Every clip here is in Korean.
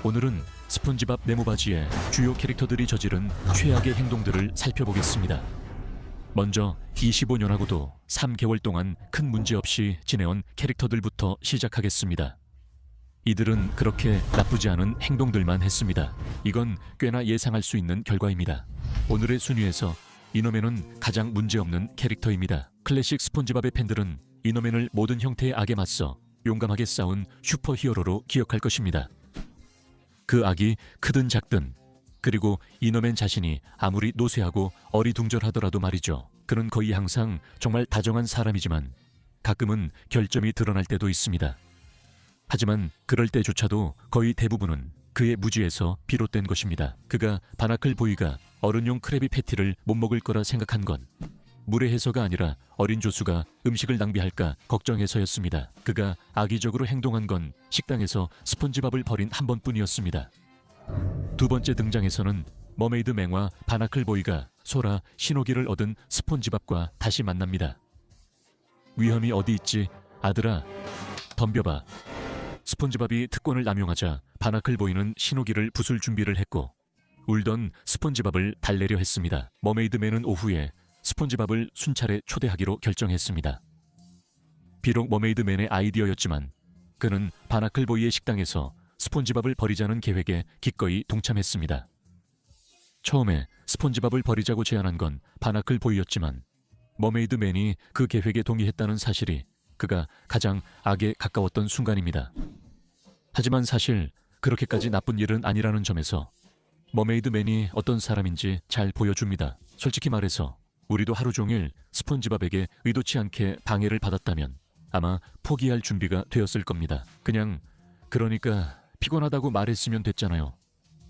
오늘은 스폰지밥 네모바지의 주요 캐릭터들이 저지른 최악의 행동들을 살펴보겠습니다. 먼저 25년하고도 3개월 동안 큰 문제 없이 지내온 캐릭터들부터 시작하겠습니다. 이들은 그렇게 나쁘지 않은 행동들만 했습니다. 이건 꽤나 예상할 수 있는 결과입니다. 오늘의 순위에서 이너맨은 가장 문제없는 캐릭터입니다. 클래식 스폰지밥의 팬들은 이너맨을 모든 형태의 악에 맞서 용감하게 싸운 슈퍼히어로로 기억할 것입니다. 그 악이 크든 작든, 그리고 이너맨 자신이 아무리 노쇠하고 어리둥절하더라도 말이죠. 그는 거의 항상 정말 다정한 사람이지만 가끔은 결점이 드러날 때도 있습니다. 하지만 그럴 때조차도 거의 대부분은 그의 무지에서 비롯된 것입니다. 그가 바나클 보이가 어른용 크래비 패티를 못 먹을 거라 생각한 건 무례해서가 아니라 어린 조수가 음식을 낭비할까 걱정해서였습니다. 그가 악의적으로 행동한 건 식당에서 스폰지밥을 버린 한 번뿐이었습니다. 두 번째 등장에서는 머메이드 맹과 바나클 보이가 소라 신호기를 얻은 스폰지밥과 다시 만납니다. 위험이 어디 있지? 아들아, 덤벼봐. 스폰지밥이 특권을 남용하자 바나클 보이는 신호기를 부술 준비를 했고 울던 스폰지밥을 달래려 했습니다. 머메이드맨은 오후에 스폰지밥을 순찰에 초대하기로 결정했습니다. 비록 머메이드맨의 아이디어였지만 그는 바나클 보이의 식당에서 스폰지밥을 버리자는 계획에 기꺼이 동참했습니다. 처음에 스폰지밥을 버리자고 제안한 건 바나클 보이였지만 머메이드맨이 그 계획에 동의했다는 사실이 그가 가장 악에 가까웠던 순간입니다. 하지만 사실 그렇게까지 나쁜 일은 아니라는 점에서 머메이드맨이 어떤 사람인지 잘 보여줍니다. 솔직히 말해서 우리도 하루 종일 스폰지밥에게 의도치 않게 방해를 받았다면 아마 포기할 준비가 되었을 겁니다. 그러니까 피곤하다고 말했으면 됐잖아요.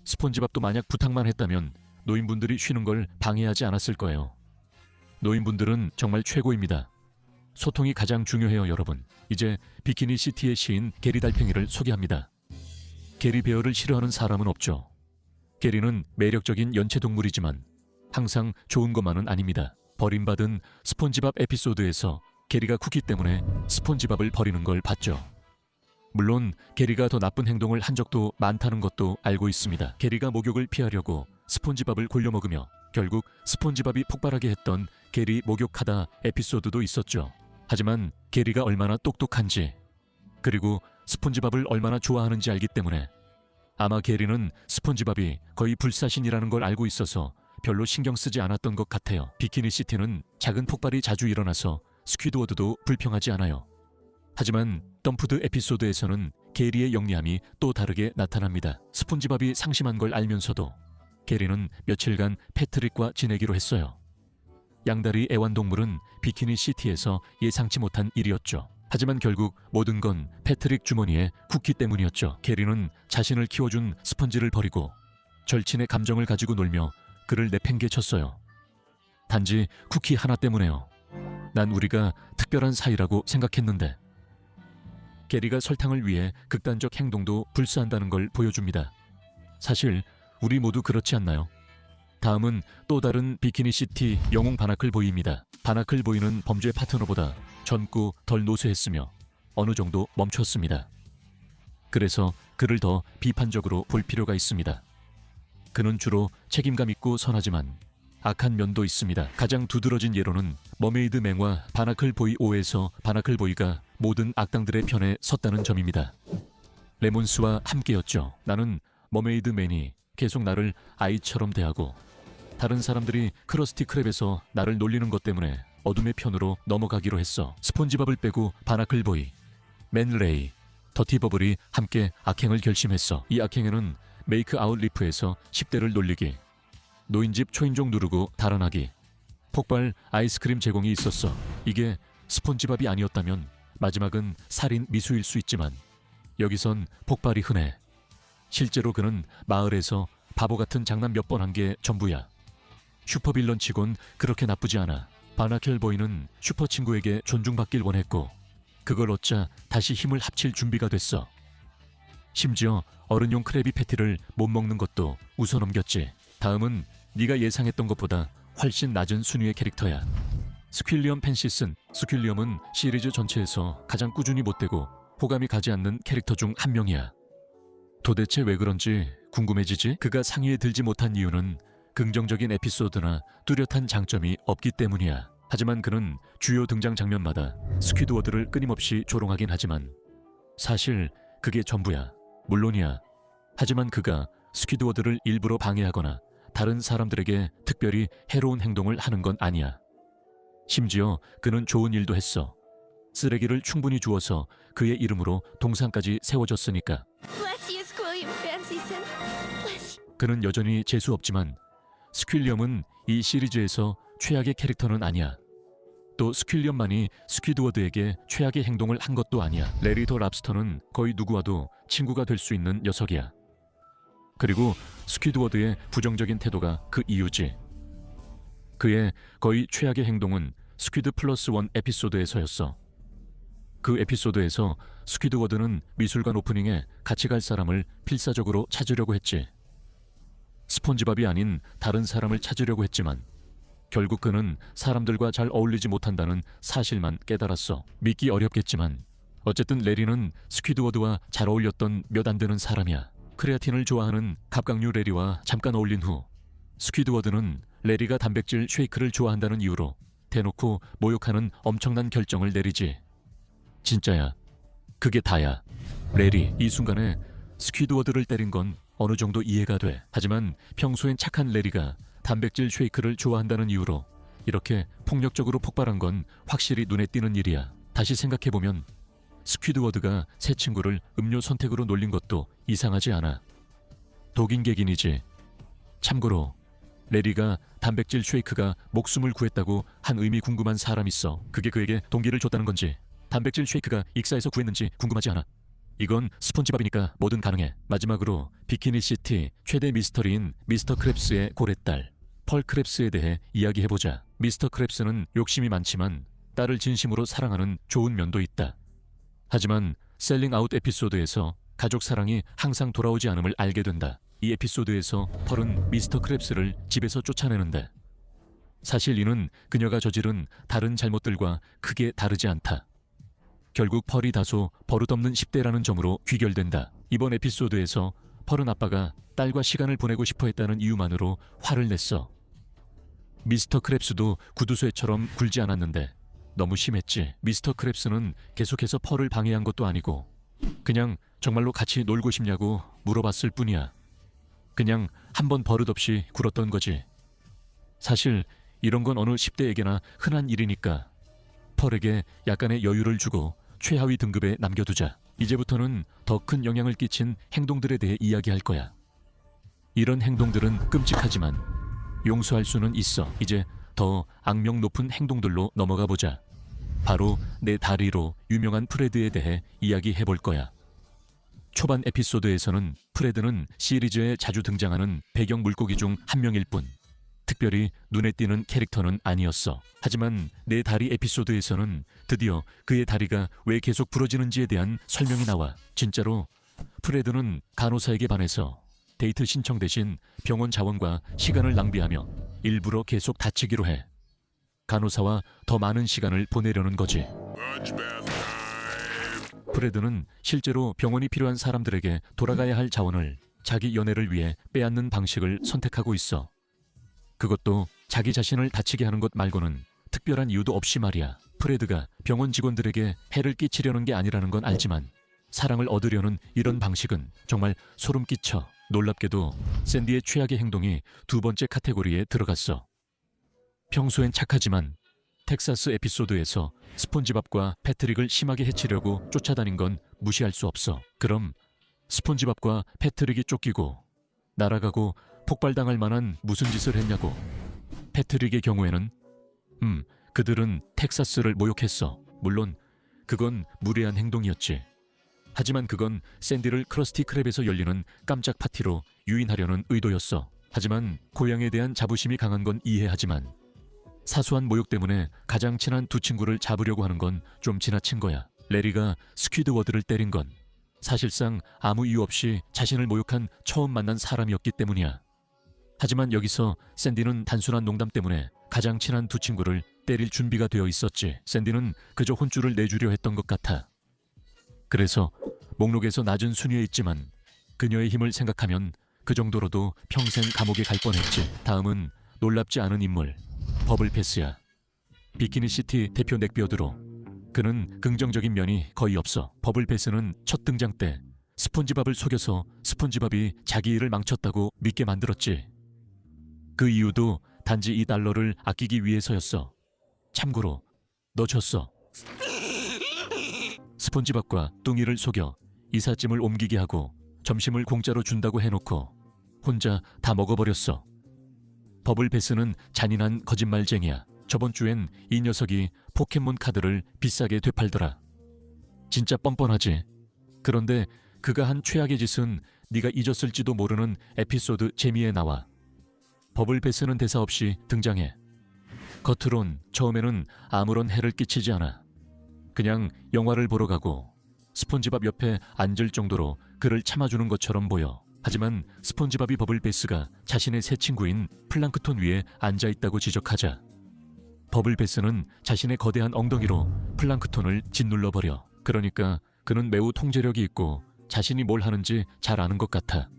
스폰지밥도 만약 부탁만 했다면 노인분들이 쉬는 걸 방해하지 않았을 거예요. 노인분들은 정말 최고입니다. 소통이 가장 중요해요, 여러분. 이제 비키니 시티의 시인 게리 달팽이를 소개합니다. 게리 베어를 싫어하는 사람은 없죠. 게리는 매력적인 연체동물이지만 항상 좋은 것만은 아닙니다. 버림받은 스폰지밥 에피소드에서 게리가 쿠키 때문에 스폰지밥을 버리는 걸 봤죠. 물론 게리가 더 나쁜 행동을 한 적도 많다는 것도 알고 있습니다. 게리가 목욕을 피하려고 스폰지밥을 골려 먹으며 결국 스폰지밥이 폭발하게 했던 게리 목욕하다 에피소드도 있었죠. 하지만 게리가 얼마나 똑똑한지 그리고 스폰지밥을 얼마나 좋아하는지 알기 때문에 아마 게리는 스폰지밥이 거의 불사신이라는 걸 알고 있어서 별로 신경 쓰지 않았던 것 같아요. 비키니 시티는 작은 폭발이 자주 일어나서 스퀴드워드도 불평하지 않아요. 하지만 덤푸드 에피소드에서는 게리의 영리함이 또 다르게 나타납니다. 스폰지밥이 상심한 걸 알면서도 게리는 며칠간 패트릭과 지내기로 했어요. 양다리 애완동물은 비키니 시티에서 예상치 못한 일이었죠. 하지만 결국 모든 건 패트릭 주머니의 쿠키 때문이었죠. 게리는 자신을 키워준 스펀지를 버리고 절친의 감정을 가지고 놀며 그를 내팽개쳤어요. 단지 쿠키 하나 때문에요. 난 우리가 특별한 사이라고 생각했는데. 게리가 설탕을 위해 극단적 행동도 불사한다는 걸 보여줍니다. 사실 우리 모두 그렇지 않나요? 다음은 또 다른 비키니시티 영웅 바나클 보이입니다. 바나클 보이는 범죄 파트너보다 젊고 덜 노쇠했으며 어느 정도 멈췄습니다. 그래서 그를 더 비판적으로 볼 필요가 있습니다. 그는 주로 책임감 있고 선하지만 악한 면도 있습니다. 가장 두드러진 예로는 머메이드 맹과 바나클 보이 5에서 바나클 보이가 모든 악당들의 편에 섰다는 점입니다. 레몬스와 함께였죠. 나는 머메이드 맨이 계속 나를 아이처럼 대하고 다른 사람들이 크러스티 크랩에서 나를 놀리는 것 때문에 어둠의 편으로 넘어가기로 했어. 스폰지밥을 빼고 바나클 보이, 맨 레이, 더티 버블이 함께 악행을 결심했어. 이 악행에는 메이크 아웃 리프에서 10대를 놀리기, 노인집 초인종 누르고 달아나기, 폭발 아이스크림 제공이 있었어. 이게 스폰지밥이 아니었다면 마지막은 살인 미수일 수 있지만 여기선 폭발이 흔해. 실제로 그는 마을에서 바보 같은 장난 몇 번 한 게 전부야. 슈퍼빌런 치곤 그렇게 나쁘지 않아. 바나클 보이는 슈퍼 친구에게 존중받길 원했고 그걸 얻자 다시 힘을 합칠 준비가 됐어. 심지어 어른용 크래비 패티를 못 먹는 것도 웃어넘겼지. 다음은 네가 예상했던 것보다 훨씬 낮은 순위의 캐릭터야. 스퀼리엄 펜시슨. 스퀼리엄은 시리즈 전체에서 가장 꾸준히 못되고 호감이 가지 않는 캐릭터 중 한 명이야. 도대체 왜 그런지 궁금해지지? 그가 상위에 들지 못한 이유는 긍정적인 에피소드나 뚜렷한 장점이 없기 때문이야. 하지만 그는 주요 등장 장면마다 스퀴드워드를 끊임없이 조롱하긴 하지만 사실 그게 전부야. 물론이야. 하지만 그가 스퀴드워드를 일부러 방해하거나 다른 사람들에게 특별히 해로운 행동을 하는 건 아니야. 심지어 그는 좋은 일도 했어. 쓰레기를 충분히 주워서 그의 이름으로 동상까지 세워졌으니까. Bless you, Squilliam Fancyson. Bless you. 그는 여전히 재수 없지만 스퀼리엄은 이 시리즈에서 최악의 캐릭터는 아니야. 또 스퀼리엄만이 스퀴드워드에게 최악의 행동을 한 것도 아니야. 레리 더 랍스터는 거의 누구와도 친구가 될 수 있는 녀석이야. 그리고 스퀴드워드의 부정적인 태도가 그 이유지. 그의 거의 최악의 행동은 스퀴드 플러스 원 에피소드에서였어. 그 에피소드에서 스퀴드워드는 미술관 오프닝에 같이 갈 사람을 필사적으로 찾으려고 했지. 스폰지밥이 아닌 다른 사람을 찾으려고 했지만 결국 그는 사람들과 잘 어울리지 못한다는 사실만 깨달았어. 믿기 어렵겠지만 어쨌든 레리는 스퀴드워드와 잘 어울렸던 몇 안 되는 사람이야. 크레아틴을 좋아하는 갑각류 레리와 잠깐 어울린 후 스퀴드워드는 레리가 단백질 쉐이크를 좋아한다는 이유로 대놓고 모욕하는 엄청난 결정을 내리지. 진짜야. 그게 다야. 레리, 이 순간에 스퀴드워드를 때린 건 어느 정도 이해가 돼. 하지만 평소엔 착한 레리가 단백질 쉐이크를 좋아한다는 이유로 이렇게 폭력적으로 폭발한 건 확실히 눈에 띄는 일이야. 다시 생각해보면 스퀴드워드가 새 친구를 음료 선택으로 놀린 것도 이상하지 않아. 독인 객인이지. 참고로 레리가 단백질 쉐이크가 목숨을 구했다고 한 의미 궁금한 사람 있어. 그게 그에게 동기를 줬다는 건지 단백질 쉐이크가 익사에서 구했는지 궁금하지 않아. 이건 스폰지밥이니까 뭐든 가능해. 마지막으로 비키니시티 최대 미스터리인 미스터 크랩스의 고래딸 펄 크랩스에 대해 이야기해보자. 미스터 크랩스는 욕심이 많지만 딸을 진심으로 사랑하는 좋은 면도 있다. 하지만 셀링 아웃 에피소드에서 가족 사랑이 항상 돌아오지 않음을 알게 된다. 이 에피소드에서 펄은 미스터 크랩스를 집에서 쫓아내는데 사실 이는 그녀가 저지른 다른 잘못들과 크게 다르지 않다. 결국 펄이 다소 버릇없는 10대라는 점으로 귀결된다. 이번 에피소드에서 펄은 아빠가 딸과 시간을 보내고 싶어 했다는 이유만으로 화를 냈어. 미스터 크랩스도 구두쇠처럼 굴지 않았는데 너무 심했지. 미스터 크랩스는 계속해서 펄을 방해한 것도 아니고 그냥 정말로 같이 놀고 싶냐고 물어봤을 뿐이야. 그냥 한 번 버릇없이 굴었던 거지. 사실 이런 건 어느 10대에게나 흔한 일이니까 펄에게 약간의 여유를 주고 최하위 등급에 남겨두자. 이제부터는 더 큰 영향을 끼친 행동들에 대해 이야기할 거야. 이런 행동들은 끔찍하지만 용서할 수는 있어. 이제 더 악명 높은 행동들로 넘어가 보자. 바로 내 다리로 유명한 프레드에 대해 이야기해 볼 거야. 초반 에피소드에서는 프레드는 시리즈에 자주 등장하는 배경 물고기 중 한 명일 뿐 특별히 눈에 띄는 캐릭터는 아니었어. 하지만 내 다리 에피소드에서는 드디어 그의 다리가 왜 계속 부러지는지에 대한 설명이 나와. 진짜로 프레드는 간호사에게 반해서 데이트 신청 대신 병원 자원과 시간을 낭비하며 일부러 계속 다치기로 해. 간호사와 더 많은 시간을 보내려는 거지. 프레드는 실제로 병원이 필요한 사람들에게 돌아가야 할 자원을 자기 연애를 위해 빼앗는 방식을 선택하고 있어. 그것도 자기 자신을 다치게 하는 것 말고는 특별한 이유도 없이 말이야. 프레드가 병원 직원들에게 해를 끼치려는 게 아니라는 건 알지만 사랑을 얻으려는 이런 방식은 정말 소름 끼쳐. 놀랍게도 샌디의 최악의 행동이 두 번째 카테고리에 들어갔어. 평소엔 착하지만 텍사스 에피소드에서 스폰지밥과 패트릭을 심하게 해치려고 쫓아다닌 건 무시할 수 없어. 그럼 스폰지밥과 패트릭이 쫓기고 날아가고 폭발당할 만한 무슨 짓을 했냐고. 패트릭의 경우에는 그들은 텍사스를 모욕했어. 물론 그건 무례한 행동이었지. 하지만 그건 샌디를 크러스티 크랩에서 열리는 깜짝 파티로 유인하려는 의도였어. 하지만 고향에 대한 자부심이 강한 건 이해하지만 사소한 모욕 때문에 가장 친한 두 친구를 잡으려고 하는 건 좀 지나친 거야. 레리가 스퀴드워드를 때린 건 사실상 아무 이유 없이 자신을 모욕한 처음 만난 사람이었기 때문이야. 하지만 여기서 샌디는 단순한 농담 때문에 가장 친한 두 친구를 때릴 준비가 되어 있었지. 샌디는 그저 혼쭐을 내주려 했던 것 같아. 그래서 목록에서 낮은 순위에 있지만 그녀의 힘을 생각하면 그 정도로도 평생 감옥에 갈 뻔했지. 다음은 놀랍지 않은 인물, 버블패스야. 비키니시티 대표 넥비어드로 그는 긍정적인 면이 거의 없어. 버블패스는 첫 등장 때 스폰지밥을 속여서 스폰지밥이 자기 일을 망쳤다고 믿게 만들었지. 그 이유도 단지 $2를 아끼기 위해서였어. 참고로 너 졌어. 스폰지밥과 뚱이를 속여 이삿짐을 옮기게 하고 점심을 공짜로 준다고 해놓고 혼자 다 먹어버렸어. 버블패스는 잔인한 거짓말쟁이야. 저번 주엔 이 녀석이 포켓몬 카드를 비싸게 되팔더라. 진짜 뻔뻔하지. 그런데 그가 한 최악의 짓은 네가 잊었을지도 모르는 에피소드 재미에 나와. 버블패스는 대사 없이 등장해. 겉으론 처음에는 아무런 해를 끼치지 않아. 그냥 영화를 보러 가고 스폰지밥 옆에 앉을 정도로 그를 참아주는 것처럼 보여. 하지만 스폰지밥이 버블패스가 자신의 새 친구인 플랑크톤 위에 앉아있다고 지적하자 버블패스는 자신의 거대한 엉덩이로 플랑크톤을 짓눌러버려. 그러니까 그는 매우 통제력이 있고 자신이 뭘 하는지 잘 아는 것 같아.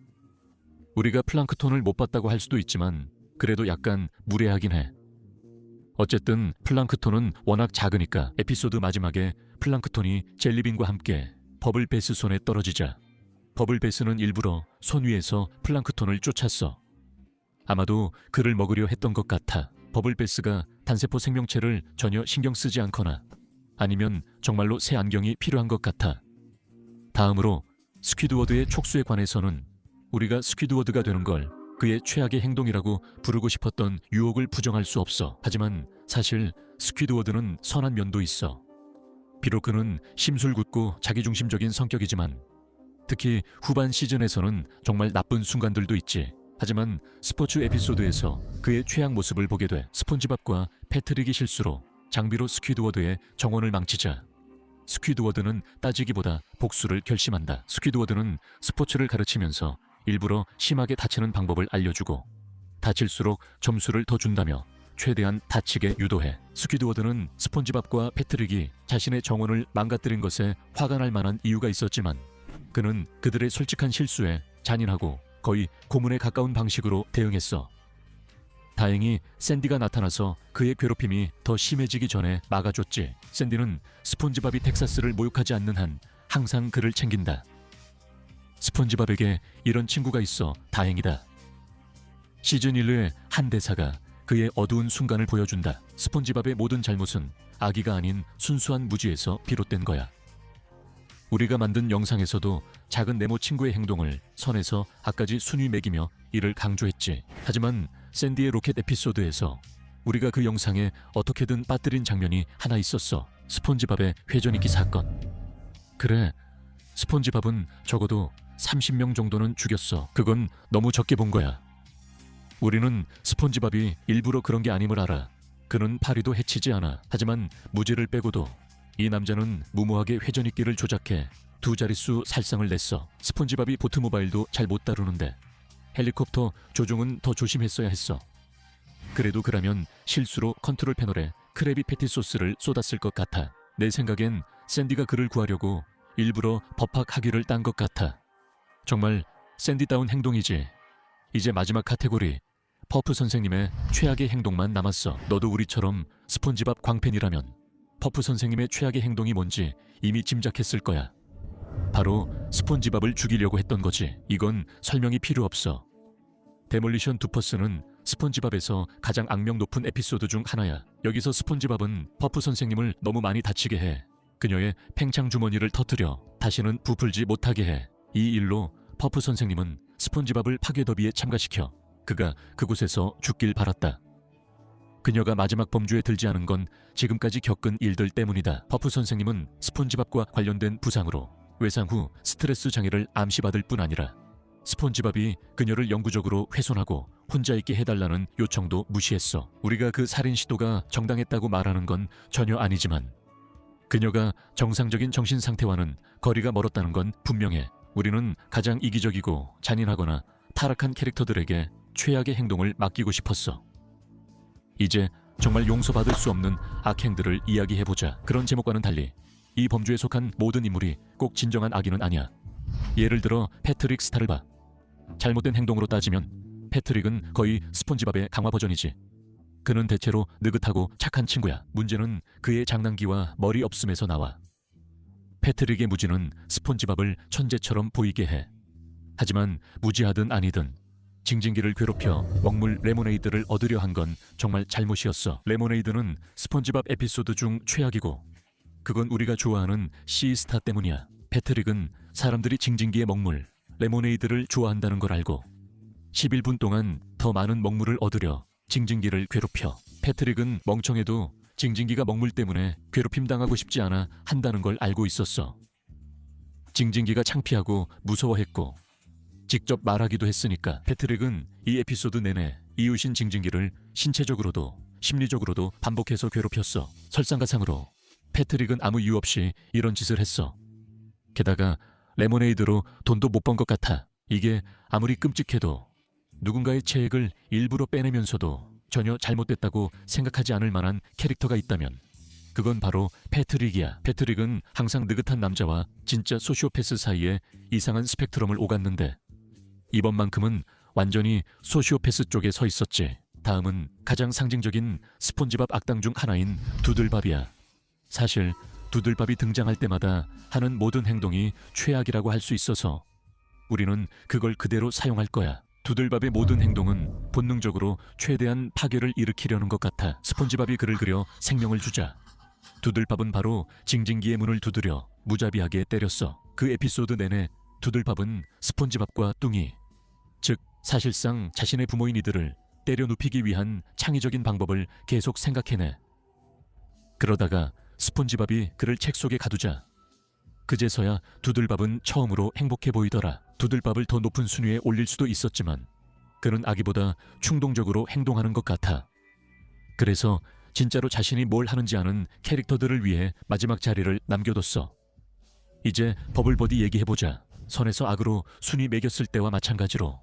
우리가 플랑크톤을 못 봤다고 할 수도 있지만 그래도 약간 무례하긴 해. 어쨌든 플랑크톤은 워낙 작으니까 에피소드 마지막에 플랑크톤이 젤리빈과 함께 버블패스 손에 떨어지자 버블패스는 일부러 손 위에서 플랑크톤을 쫓았어. 아마도 그를 먹으려 했던 것 같아. 버블패스가 단세포 생명체를 전혀 신경 쓰지 않거나 아니면 정말로 새 안경이 필요한 것 같아. 다음으로 스퀴드워드의 촉수에 관해서는 우리가 스퀴드워드가 되는 걸 그의 최악의 행동이라고 부르고 싶었던 유혹을 부정할 수 없어. 하지만 사실 스퀴드워드는 선한 면도 있어. 비록 그는 심술궂고 자기중심적인 성격이지만 특히 후반 시즌에서는 정말 나쁜 순간들도 있지. 하지만 스포츠 에피소드에서 그의 최악 모습을 보게 돼. 스폰지밥과 패트릭이 실수로 장비로 스퀴드워드의 정원을 망치자 스퀴드워드는 따지기보다 복수를 결심한다. 스퀴드워드는 스포츠를 가르치면서 일부러 심하게 다치는 방법을 알려주고 다칠수록 점수를 더 준다며 최대한 다치게 유도해. 스퀴드워드는 스폰지밥과 패트릭이 자신의 정원을 망가뜨린 것에 화가 날 만한 이유가 있었지만 그는 그들의 솔직한 실수에 잔인하고 거의 고문에 가까운 방식으로 대응했어. 다행히 샌디가 나타나서 그의 괴롭힘이 더 심해지기 전에 막아줬지. 샌디는 스폰지밥이 텍사스를 모욕하지 않는 한 항상 그를 챙긴다. 스폰지밥에게 이런 친구가 있어 다행이다. 시즌 1의 한 대사가 그의 어두운 순간을 보여준다. 스폰지밥의 모든 잘못은 악의가 아닌 순수한 무지에서 비롯된 거야. 우리가 만든 영상에서도 작은 네모 친구의 행동을 선에서 악까지 순위 매기며 이를 강조했지. 하지만 샌디의 로켓 에피소드에서 우리가 그 영상에 어떻게든 빠뜨린 장면이 하나 있었어. 스폰지밥의 회전익기 사건. 그래, 스폰지밥은 적어도 30명 정도는 죽였어. 그건 너무 적게 본 거야. 우리는 스폰지밥이 일부러 그런 게 아님을 알아. 그는 파리도 해치지 않아. 하지만 무지를 빼고도 이 남자는 무모하게 회전익기를 조작해 두 자릿수 살상을 냈어. 스폰지밥이 보트모바일도 잘 못 다루는데 헬리콥터 조종은 더 조심했어야 했어. 그래도 그라면 실수로 컨트롤 패널에 크래비 패티 소스를 쏟았을 것 같아. 내 생각엔 샌디가 그를 구하려고 일부러 법학 학위를 딴 것 같아. 정말 샌디다운 행동이지. 이제 마지막 카테고리, 퍼프 선생님의 최악의 행동만 남았어. 너도 우리처럼 스폰지밥 광팬이라면 퍼프 선생님의 최악의 행동이 뭔지 이미 짐작했을 거야. 바로 스폰지밥을 죽이려고 했던 거지. 이건 설명이 필요 없어. 데몰리션 두퍼스는 스폰지밥에서 가장 악명 높은 에피소드 중 하나야. 여기서 스폰지밥은 퍼프 선생님을 너무 많이 다치게 해. 그녀의 팽창 주머니를 터뜨려 다시는 부풀지 못하게 해. 이 일로 퍼프 선생님은 스폰지밥을 파괴 더비에 참가시켜 그가 그곳에서 죽길 바랐다. 그녀가 마지막 범주에 들지 않은 건 지금까지 겪은 일들 때문이다. 퍼프 선생님은 스폰지밥과 관련된 부상으로 외상 후 스트레스 장애를 암시받을 뿐 아니라 스폰지밥이 그녀를 영구적으로 훼손하고 혼자 있게 해달라는 요청도 무시했어. 우리가 그 살인 시도가 정당했다고 말하는 건 전혀 아니지만 그녀가 정상적인 정신 상태와는 거리가 멀었다는 건 분명해. 우리는 가장 이기적이고 잔인하거나 타락한 캐릭터들에게 최악의 행동을 맡기고 싶었어. 이제 정말 용서받을 수 없는 악행들을 이야기해보자. 그런 제목과는 달리 이 범주에 속한 모든 인물이 꼭 진정한 악인은 아니야. 예를 들어 패트릭 스타를 봐. 잘못된 행동으로 따지면 패트릭은 거의 스폰지밥의 강화 버전이지. 그는 대체로 느긋하고 착한 친구야. 문제는 그의 장난기와 머리 없음에서 나와. 패트릭의 무지는 스폰지밥을 천재처럼 보이게 해. 하지만 무지하든 아니든 징징기를 괴롭혀 먹물 레모네이드를 얻으려 한 건 정말 잘못이었어. 레모네이드는 스폰지밥 에피소드 중 최악이고 그건 우리가 좋아하는 시스타 때문이야. 패트릭은 사람들이 징징기의 먹물 레모네이드를 좋아한다는 걸 알고 11분 동안 더 많은 먹물을 얻으려 징징기를 괴롭혀. 패트릭은 멍청해도 징징기가 먹물 때문에 괴롭힘 당하고 싶지 않아 한다는 걸 알고 있었어. 징징기가 창피하고 무서워했고 직접 말하기도 했으니까. 패트릭은 이 에피소드 내내 이웃인 징징기를 신체적으로도 심리적으로도 반복해서 괴롭혔어. 설상가상으로 패트릭은 아무 이유 없이 이런 짓을 했어. 게다가 레모네이드로 돈도 못 번 것 같아. 이게 아무리 끔찍해도 누군가의 체액을 일부러 빼내면서도 전혀 잘못됐다고 생각하지 않을 만한 캐릭터가 있다면 그건 바로 패트릭이야. 패트릭은 항상 느긋한 남자와 진짜 소시오패스 사이에 이상한 스펙트럼을 오갔는데 이번만큼은 완전히 소시오패스 쪽에 서 있었지. 다음은 가장 상징적인 스폰지밥 악당 중 하나인 두들밥이야. 사실 두들밥이 등장할 때마다 하는 모든 행동이 최악이라고 할 수 있어서 우리는 그걸 그대로 사용할 거야. 두들밥의 모든 행동은 본능적으로 최대한 파괴를 일으키려는 것 같아. 스폰지밥이 그를 그려 생명을 주자 두들밥은 바로 징징기의 문을 두드려 무자비하게 때렸어. 그 에피소드 내내 두들밥은 스폰지밥과 뚱이, 즉 사실상 자신의 부모인 이들을 때려 눕히기 위한 창의적인 방법을 계속 생각해내. 그러다가 스폰지밥이 그를 책 속에 가두자 그제서야 두들밥은 처음으로 행복해 보이더라. 두들밥을 더 높은 순위에 올릴 수도 있었지만 그는 아기보다 충동적으로 행동하는 것 같아. 그래서 진짜로 자신이 뭘 하는지 아는 캐릭터들을 위해 마지막 자리를 남겨뒀어. 이제 버블버디 얘기해보자. 선에서 악으로 순위 매겼을 때와 마찬가지로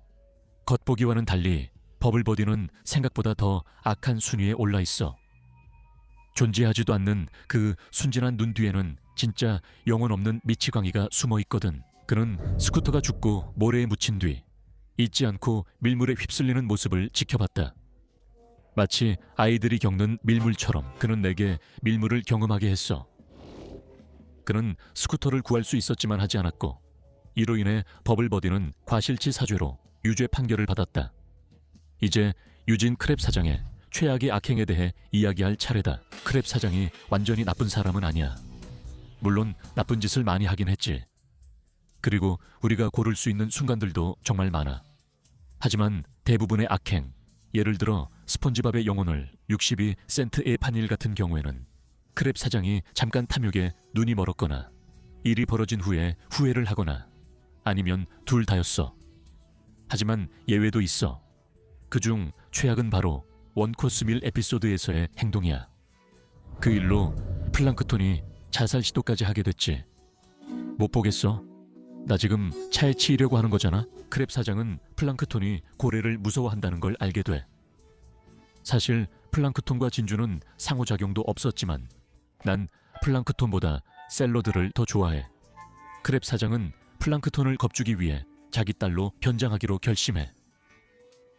겉보기와는 달리 버블버디는 생각보다 더 악한 순위에 올라있어. 존재하지도 않는 그 순진한 눈 뒤에는 진짜 영혼 없는 미치광이가 숨어있거든. 그는 스쿠터가 죽고 모래에 묻힌 뒤 잊지 않고 밀물에 휩쓸리는 모습을 지켜봤다. 마치 아이들이 겪는 밀물처럼 그는 내게 밀물을 경험하게 했어. 그는 스쿠터를 구할 수 있었지만 하지 않았고 이로 인해 버블버디는 과실치사죄로 유죄 판결을 받았다. 이제 유진 크랩 사장의 최악의 악행에 대해 이야기할 차례다. 크랩 사장이 완전히 나쁜 사람은 아니야. 물론 나쁜 짓을 많이 하긴 했지. 그리고 우리가 고를 수 있는 순간들도 정말 많아. 하지만 대부분의 악행, 예를 들어 스폰지밥의 영혼을 62센트에 판 일 같은 경우에는 크랩 사장이 잠깐 탐욕에 눈이 멀었거나 일이 벌어진 후에 후회를 하거나 아니면 둘 다였어. 하지만 예외도 있어. 그중 최악은 바로 원코스 밀 에피소드에서의 행동이야. 그 일로 플랑크톤이 자살 시도까지 하게 됐지. 못 보겠어? 나 지금 차에 치이려고 하는 거잖아. 크랩 사장은 플랑크톤이 고래를 무서워한다는 걸 알게 돼. 사실 플랑크톤과 진주는 상호작용도 없었지만 난 플랑크톤보다 샐러드를 더 좋아해. 크랩 사장은 플랑크톤을 겁주기 위해 자기 딸로 변장하기로 결심해.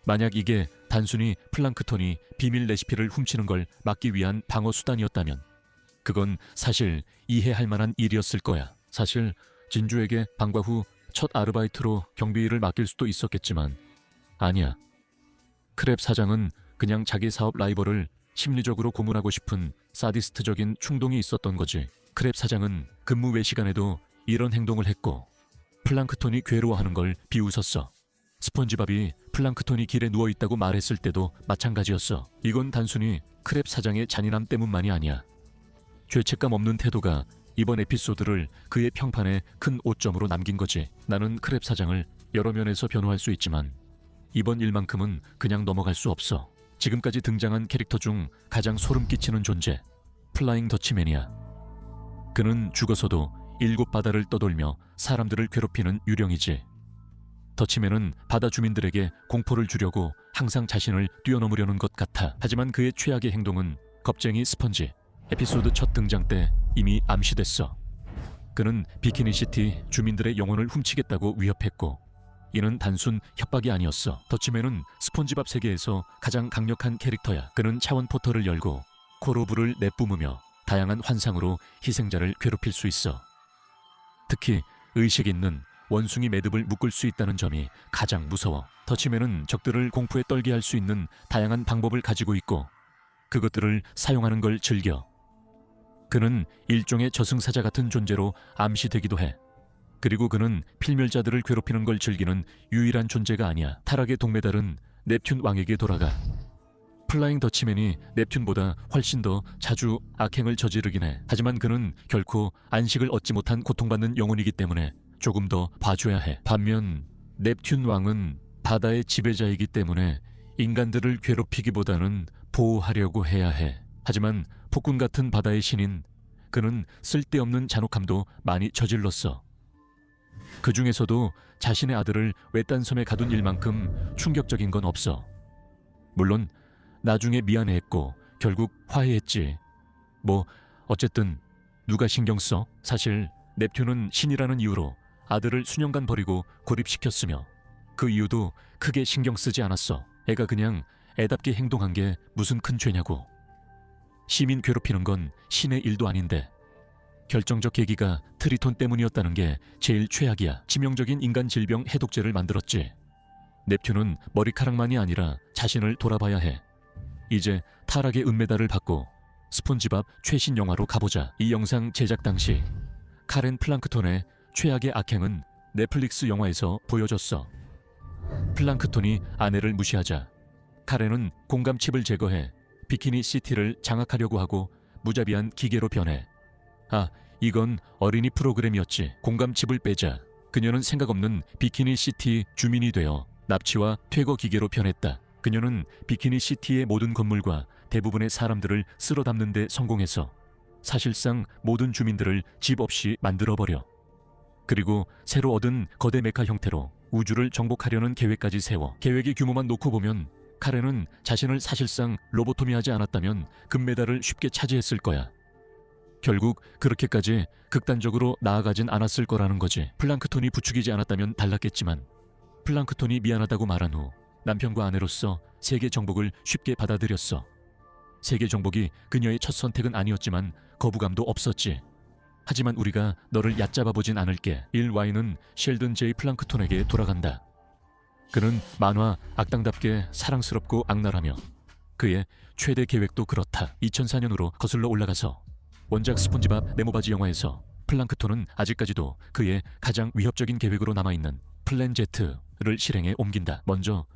만약 이게 단순히 플랑크톤이 비밀 레시피를 훔치는 걸 막기 위한 방어 수단이었다면 그건 사실 이해할 만한 일이었을 거야. 사실 진주에게 방과 후 첫 아르바이트로 경비를 맡길 수도 있었겠지만 아니야. 크랩 사장은 그냥 자기 사업 라이벌을 심리적으로 고문하고 싶은 사디스트적인 충동이 있었던 거지. 크랩 사장은 근무 외 시간에도 이런 행동을 했고 플랑크톤이 괴로워하는 걸 비웃었어. 스폰지밥이 플랑크톤이 길에 누워있다고 말했을 때도 마찬가지였어. 이건 단순히 크랩 사장의 잔인함 때문만이 아니야. 죄책감 없는 태도가 이번 에피소드를 그의 평판에 큰 오점으로 남긴 거지. 나는 크랩 사장을 여러 면에서 변호할 수 있지만 이번 일만큼은 그냥 넘어갈 수 없어. 지금까지 등장한 캐릭터 중 가장 소름 끼치는 존재, 플라잉 더치맨이야. 그는 죽어서도 7바다를 떠돌며 사람들을 괴롭히는 유령이지. 더치맨은 바다 주민들에게 공포를 주려고 항상 자신을 뛰어넘으려는 것 같아. 하지만 그의 최악의 행동은 겁쟁이 스펀지 에피소드 첫 등장 때 이미 암시됐어. 그는 비키니시티 주민들의 영혼을 훔치겠다고 위협했고, 이는 단순 협박이 아니었어. 더치맨은 스폰지밥 세계에서 가장 강력한 캐릭터야. 그는 차원 포털을 열고 코로브를 내뿜으며 다양한 환상으로 희생자를 괴롭힐 수 있어. 특히 의식 있는 원숭이 매듭을 묶을 수 있다는 점이 가장 무서워. 더치맨은 적들을 공포에 떨게 할 수 있는 다양한 방법을 가지고 있고, 그것들을 사용하는 걸 즐겨. 그는 일종의 저승사자 같은 존재로 암시되기도 해. 그리고 그는 필멸자들을 괴롭히는 걸 즐기는 유일한 존재가 아니야. 타락의 동메달은 넵튠 왕에게 돌아가. 플라잉 더치맨이 넵튠보다 훨씬 더 자주 악행을 저지르긴 해. 하지만 그는 결코 안식을 얻지 못한 고통받는 영혼이기 때문에 조금 더 봐줘야 해. 반면 넵튠 왕은 바다의 지배자이기 때문에 인간들을 괴롭히기보다는 보호하려고 해야 해. 하지만 폭군 같은 바다의 신인, 그는 쓸데없는 잔혹함도 많이 저질렀어. 그 중에서도 자신의 아들을 외딴 섬에 가둔 일만큼 충격적인 건 없어. 물론 나중에 미안해했고 결국 화해했지. 뭐 어쨌든 누가 신경 써? 사실 넵튠은 신이라는 이유로 아들을 수년간 버리고 고립시켰으며, 그 이유도 크게 신경 쓰지 않았어. 애가 그냥 애답게 행동한 게 무슨 큰 죄냐고. 시민 괴롭히는 건 신의 일도 아닌데. 결정적 계기가 트리톤 때문이었다는 게 제일 최악이야. 치명적인 인간 질병 해독제를 만들었지. 넵튠은 머리카락만이 아니라 자신을 돌아봐야 해. 이제 타락의 은메달을 받고 스폰지밥 최신 영화로 가보자. 이 영상 제작 당시 카렌 플랑크톤의 최악의 악행은 넷플릭스 영화에서 보여졌어. 플랑크톤이 아내를 무시하자 카렌은 공감칩을 제거해 비키니 시티를 장악하려고 하고 무자비한 기계로 변해. 이건 어린이 프로그램이었지. 공감칩을 빼자 그녀는 생각 없는 비키니 시티 주민이 되어 납치와 퇴거 기계로 변했다. 그녀는 비키니 시티의 모든 건물과 대부분의 사람들을 쓸어 담는 데 성공해서 사실상 모든 주민들을 집 없이 만들어버려. 그리고 새로 얻은 거대 메카 형태로 우주를 정복하려는 계획까지 세워. 계획의 규모만 놓고 보면 카렌은 자신을 사실상 로보토미하지 않았다면 금메달을 쉽게 차지했을 거야. 결국 그렇게까지 극단적으로 나아가진 않았을 거라는 거지. 플랑크톤이 부추기지 않았다면 달랐겠지만, 플랑크톤이 미안하다고 말한 후 남편과 아내로서 세계 정복을 쉽게 받아들였어. 세계 정복이 그녀의 첫 선택은 아니었지만 거부감도 없었지. 하지만 우리가 너를 얕잡아 보진 않을게. 1Y는 셸든 제이 플랑크톤에게 돌아간다. 그는 만화 악당답게 사랑스럽고 악랄하며 그의 최대 계획도 그렇다. 2004년으로 거슬러 올라가서 원작 스폰지밥 네모바지 영화에서 플랑크톤은 아직까지도 그의 가장 위협적인 계획으로 남아있는 플랜 Z를 실행에 옮긴다. 먼저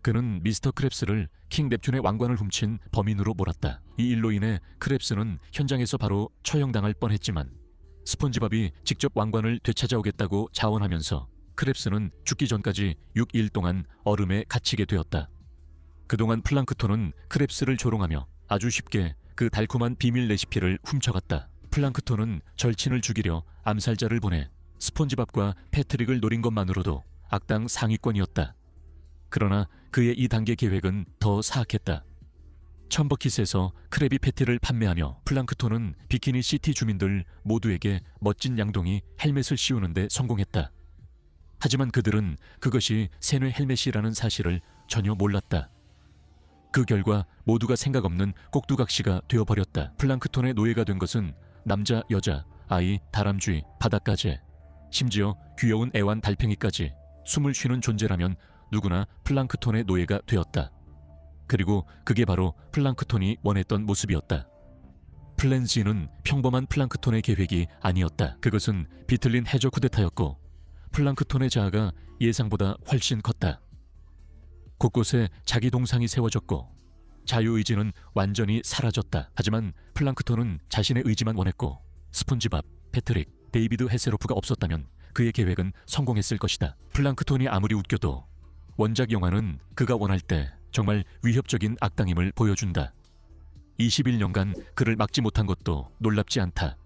그는 미스터 크랩스를 킹 넵튠의 왕관을 훔친 범인으로 몰았다. 이 일로 인해 크랩스는 현장에서 바로 처형당할 뻔했지만 스폰지밥이 직접 왕관을 되찾아오겠다고 자원하면서 크랩스는 죽기 전까지 6일 동안 얼음에 갇히게 되었다. 그동안 플랑크톤은 크랩스를 조롱하며 아주 쉽게 그 달콤한 비밀 레시피를 훔쳐갔다. 플랑크톤은 절친을 죽이려 암살자를 보내 스폰지밥과 패트릭을 노린 것만으로도 악당 상위권이었다. 그러나 그의 이 단계 계획은 더 사악했다. 첨버킷에서 크래비 패티를 판매하며 플랑크톤은 비키니 시티 주민들 모두에게 멋진 양동이 헬멧을 씌우는 데 성공했다. 하지만 그들은 그것이 세뇌 헬멧이라는 사실을 전혀 몰랐다. 그 결과 모두가 생각 없는 꼭두각시가 되어버렸다. 플랑크톤의 노예가 된 것은 남자, 여자, 아이, 다람쥐, 바닷가재, 심지어 귀여운 애완 달팽이까지 숨을 쉬는 존재라면 누구나 플랑크톤의 노예가 되었다. 그리고 그게 바로 플랑크톤이 원했던 모습이었다. 플랜 Z는 평범한 플랑크톤의 계획이 아니었다. 그것은 비틀린 해저 쿠데타였고 플랑크톤의 자아가 예상보다 훨씬 컸다. 곳곳에 자기 동상이 세워졌고 자유의지는 완전히 사라졌다. 하지만 플랑크톤은 자신의 의지만 원했고 스폰지밥, 패트릭, 데이비드 헤세로프가 없었다면 그의 계획은 성공했을 것이다. 플랑크톤이 아무리 웃겨도 원작 영화는 그가 원할 때 정말 위협적인 악당임을 보여준다. 21년간 그를 막지 못한 것도 놀랍지 않다.